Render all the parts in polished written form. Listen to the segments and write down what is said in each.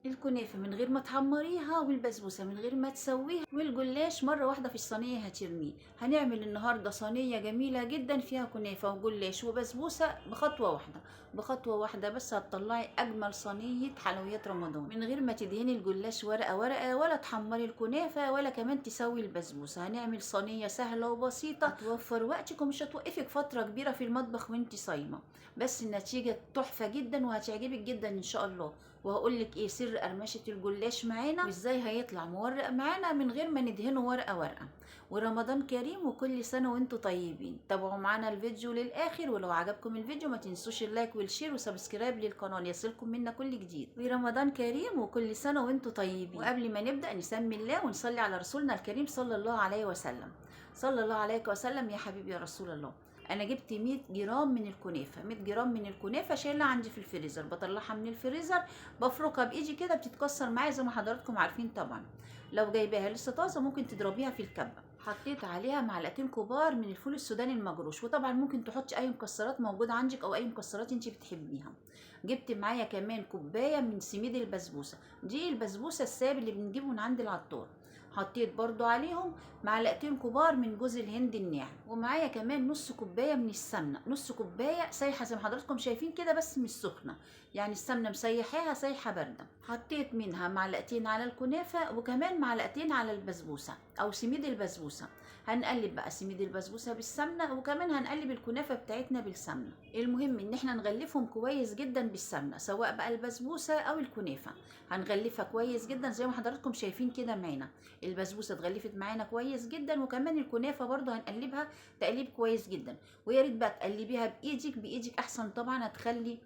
الكنافة من غير ما تحمريها، والبسبوسة من غير ما تسويها، والجلاش مرة واحدة في الصينية هترميه. هنعمل النهاردة صينية جميلة جدا فيها كنافة وجلاش وبسبوسة بخطوة واحدة. بخطوة واحدة بس هتطلعي أجمل صينية حلويات رمضان، من غير ما تدهني الجلاش ورقة ورقة، ولا تحمري الكنافة، ولا كمان تسوي البسبوسة. هنعمل صينية سهلة وبسيطة هتوفر وقتك ومش هتوقفك فترة كبيرة في المطبخ وانت صايمة. بس النتيجة تحفة جدا وهتعجبك جدا إن شاء الله. وهقول لك ايه سر قرمشه الجلاش معانا، وازاي هيطلع مورق معانا من غير ما ندهنه ورقه ورقه. ورمضان كريم وكل سنه وانتم طيبين. تابعوا معانا الفيديو للاخر، ولو عجبكم الفيديو ما تنسوش اللايك والشير وسبسكرايب للقناه ليصلكم منا كل جديد. ورمضان كريم وكل سنه وانتم طيبين. وقبل ما نبدا نسمي الله ونصلي على رسولنا الكريم صلى الله عليه وسلم. صلى الله عليه وسلم. يا حبيبي يا رسول الله، انا جبت 100 جرام من الكنافه. 100 جرام من الكنافه شايلها عندي في الفريزر، بطلعها من الفريزر بفركها بايدي كده بتتكسر معايا زي ما حضراتكم عارفين. طبعا لو جايباها لسه طازه ممكن تضربيها في الكبه. حطيت عليها معلقتين كبار من الفول السوداني المجروش، وطبعا ممكن تحطي اي مكسرات موجوده عندك او اي مكسرات انت بتحبيها. جبت معايا كمان كوبايه من سميد البسبوسه، دي البسبوسه السائب اللي بنجيبه من عند العطار. حطيت برضو عليهم معلقتين كبار من جوز الهند الناعم، ومعايا كمان نص كوبايه من السمنه. نص كوبايه سايحه زي ما حضراتكم شايفين كده بس مش سخنه، يعني السمنه مسيحاها سايحه بارده. حطيت منها معلقتين على الكنافه وكمان معلقتين على البسبوسه او سميد البسبوسه. هنقلب بقى سميد البسبوسه بالسمنه، وكمان هنقلب الكنافه بتاعتنا بالسمنه. المهم ان احنا نغلفهم كويس جدا بالسمنه، سواء بقى البسبوسه او الكنافه. هنغلفها كويس جدا زي ما حضراتكم شايفين كده معانا. البسبوسه اتغلفت معانا كويس جدا، وكمان الكنافه برضو هنقلبها تقليب كويس جدا. ويا ريت بقى تقلبيها بايدك احسن، طبعا هتخلي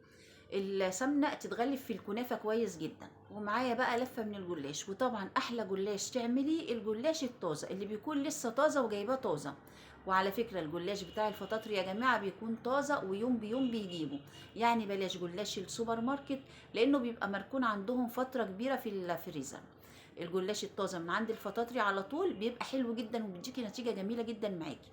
السمنه تتغلف في الكنافه كويس جدا. ومعايا بقى لفه من الجلاش، وطبعا احلى جلاش تعمليه الجلاش الطازه اللي بيكون لسه طازه وجايباه طازه. وعلى فكره الجلاش بتاع الفطاطر يا جماعه بيكون طازه ويوم بيوم بيجيبه، يعني بلاش جلاش السوبر ماركت لانه بيبقى مركون عندهم فتره كبيره في الفريزر. الجلاش الطازه من عند الفطاطري على طول بيبقى حلو جدا وبيديكي نتيجه جميله جدا معاكي.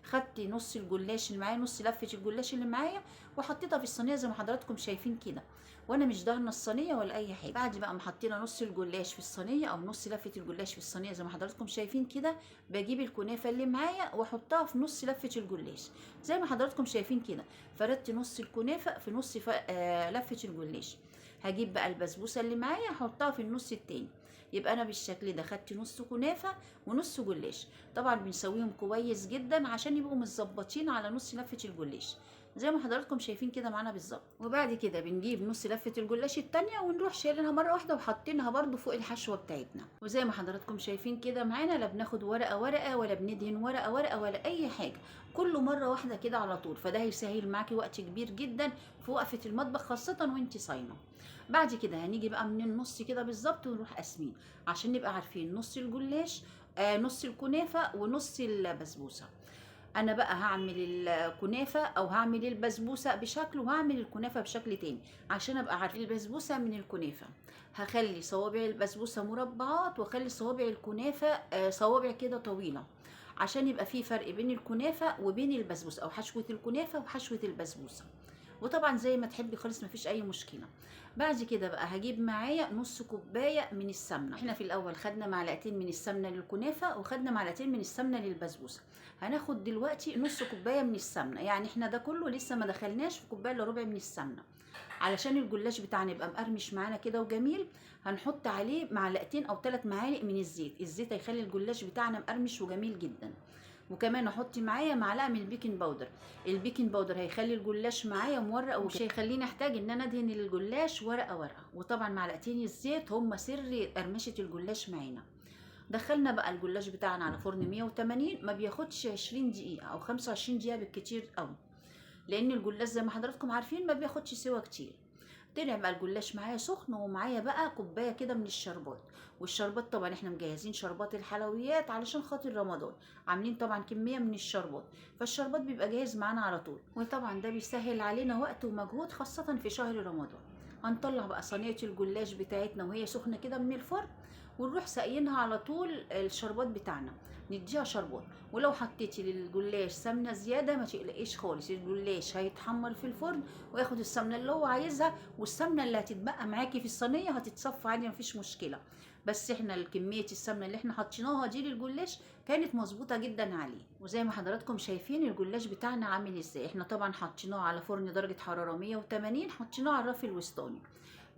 خدت نص الجلاش اللي معايا، نص لفه الجلاش اللي معايا، وحطيتها في الصينيه زي ما حضراتكم شايفين كده، وانا مش دهنه الصينيه ولا اي حاجه. بعد بقى ما حطينا نص الجلاش في الصينيه او نص لفه الجلاش في الصينيه زي ما حضراتكم شايفين كده، بجيب الكنافه اللي معايا واحطها في نص لفه الجلاش زي ما حضراتكم شايفين كده. فردت نص الكنافه في نص لفه الجلاش. هجيب بقى البسبوسه اللي معايا احطها في النص التاني. يبقى انا بالشكل ده خدت نص كنافه ونص جلاش. طبعا بنسويهم كويس جدا عشان يبقوا متظبطين على نص لفه الجلاش زي ما حضراتكم شايفين كده معانا بالظبط. وبعد كده بنجيب نص لفه الجلاش التانية ونروح شايلينها مره واحده وحاطينها برده فوق الحشوه بتاعتنا. وزي ما حضراتكم شايفين كده معانا، لا بناخد ورقه ورقه ولا بندهن ورقه ورقه ولا اي حاجه، كله مره واحده كده على طول. فده هيسهل معاكي وقت كبير جدا في وقفه المطبخ خاصه وانت صايمه. بعد كده هنيجي بقى من النص كده بالظبط ونروح قاسمين عشان نبقى عارفين نص الجلاش نص الكنافه ونص البسبوسه. انا بقى هعمل الكنافه او هعمل البسبوسه بشكل وهعمل الكنافه بشكل تاني عشان ابقى عارفه البسبوسه من الكنافه. هخلي صوابع البسبوسه مربعات واخلي صوابع الكنافه صوابع كده طويله، عشان يبقى في فرق بين الكنافه وبين البسبوسه، او حشوه الكنافه وحشوه البسبوسه. وطبعا زي ما تحبي خالص مفيش اي مشكله. بعد كده بقى هجيب معايا نص كوبايه من السمنه. احنا في الاول خدنا معلقتين من السمنه للكنافه وخدنا معلقتين من السمنه للبسبوسه. هناخد دلوقتي نص كوبايه من السمنه، يعني احنا ده كله لسه ما دخلناش في كوبايه الا ربع من السمنه. علشان الجلاش بتاعنا يبقى مقرمش معانا كده وجميل، هنحط عليه معلقتين او 3 معالق من الزيت. الزيت هيخلي الجلاش بتاعنا مقرمش وجميل جدا. وكمان احط معايا معلقه من البيكنج باودر. البيكنج باودر هيخلي الجلاش معايا مورق ومش هيخليني احتاج ان انا ادهن الجلاش ورقه ورقه. وطبعا معلقتين الزيت هم سر قرمشه الجلاش معانا. دخلنا بقى الجلاش بتاعنا على فرن 180، ما بياخدش 20 دقيقه او 25 دقيقه بالكتير قوي، لان الجلاش زي ما حضراتكم عارفين ما بياخدش سوا كتير. طلع بقى الجلاش معايا سخن، ومعايا بقى كوبايه كده من الشربات. والشربات طبعا احنا مجهزين شربات الحلويات علشان خاطر رمضان، عاملين طبعا كميه من الشربات، فالشربات بيبقى جاهز معانا على طول. وطبعا ده بيسهل علينا وقت ومجهود خاصه في شهر رمضان. هنطلع بقى صينيه الجلاش بتاعتنا وهي سخنه كده من الفرن، ونروح ساقيينها على طول الشربات بتاعنا، نديها شربات. ولو حطيتي للجلاش سمنه زياده ما تقلقيش خالص، الجلاش هيتحمر في الفرن وياخد السمنه اللي هو عايزها، والسمنه اللي هتتبقى معاكي في الصينيه هتتصفى عادي مفيش مشكله. بس احنا كميه السمنه اللي احنا حطيناها دي للجلاش كانت مظبوطه جدا عليه. وزي ما حضراتكم شايفين الجلاش بتاعنا عامل ازاي، احنا طبعا حطيناه على فرن درجه حراره 180، حطيناه على الرف الوسطاني.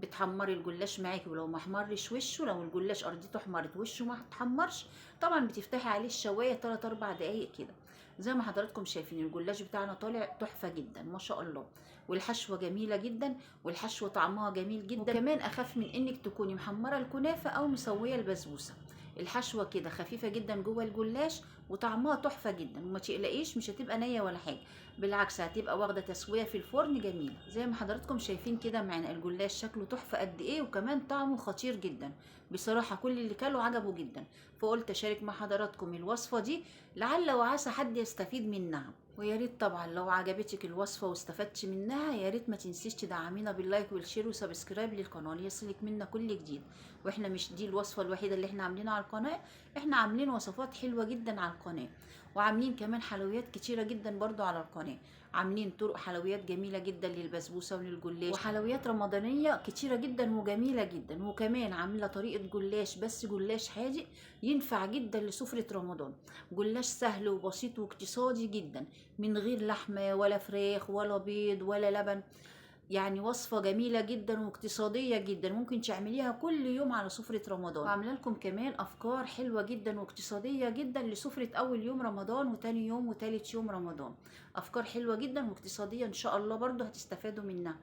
بتحمري الجلاش معاكي، ولو ما احمرش وشه، لو الجلاش ارضيته احمرت وشه ما اتحمرش، طبعا بتفتحي عليه الشوايه 3 4 دقايق كده. زي ما حضراتكم شايفين الجلاش بتاعنا طالع تحفه جدا ما شاء الله، والحشوه جميله جدا، والحشوه طعمها جميل جدا، وكمان اخف من انك تكوني محمره الكنافه او مسويه البسبوسه. الحشوه كده خفيفه جدا جوه الجلاش وطعمها تحفه جدا، وما تقلقيش مش هتبقى نيه ولا حاجه، بالعكس هتبقى واخده تسويه في الفرن جميله. زي ما حضراتكم شايفين كده معانا الجلاش شكله تحفه قد ايه، وكمان طعمه خطير جدا بصراحه، كل اللي كله عجبه جدا. فقلت اشارك مع حضراتكم الوصفه دي لعل وعسى حد يستفيد منها. ويا ريت طبعا لو عجبتك الوصفه واستفدتي منها، يا ريت ما تنسيش تدعمينا باللايك والشير وسبسكرايب للقناه ليصلك منا كل جديد. واحنا مش دي الوصفه الوحيده اللي احنا عاملينها على القناه، احنا عاملين وصفات حلوه جدا على القناه، وعاملين كمان حلويات كتيره جدا برضو على القناه. عاملين طرق حلويات جميله جدا للبسبوسه وللجلاش، وحلويات رمضانيه كتيره جدا وجميله جدا. وكمان عامله طريقه جلاش بس جلاش حادق ينفع جدا لسفره رمضان، جلاش سهل وبسيط واقتصادي جدا، من غير لحمه ولا فراخ ولا بيض ولا لبن. يعني وصفة جميلة جدا واقتصادية جدا، ممكن تعمليها كل يوم على سفرة رمضان. وعامله لكم كمان أفكار حلوة جدا واقتصادية جدا لسفرة أول يوم رمضان وتاني يوم وتالت يوم رمضان، أفكار حلوة جدا واقتصادية إن شاء الله برضو هتستفادوا منها.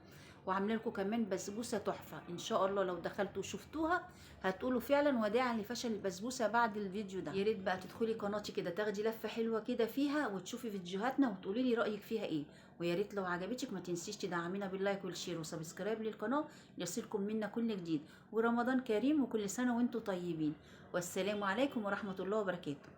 وعامله لكم كمان بسبوسه تحفه، ان شاء الله لو دخلتوا وشفتوها هتقولوا فعلا وداعا لفشل البسبوسه بعد الفيديو ده. يا ريت بقى تدخلي قناتي كده تاخدي لفه حلوه كده فيها وتشوفي فيديوهاتنا وتقولي لي رايك فيها ايه. ويا ريت لو عجبتك ما تنسيش تدعمينا باللايك والشير وسبسكرايب للقناه ليصلكم منا كل جديد. ورمضان كريم وكل سنه وانتم طيبين، والسلام عليكم ورحمه الله وبركاته.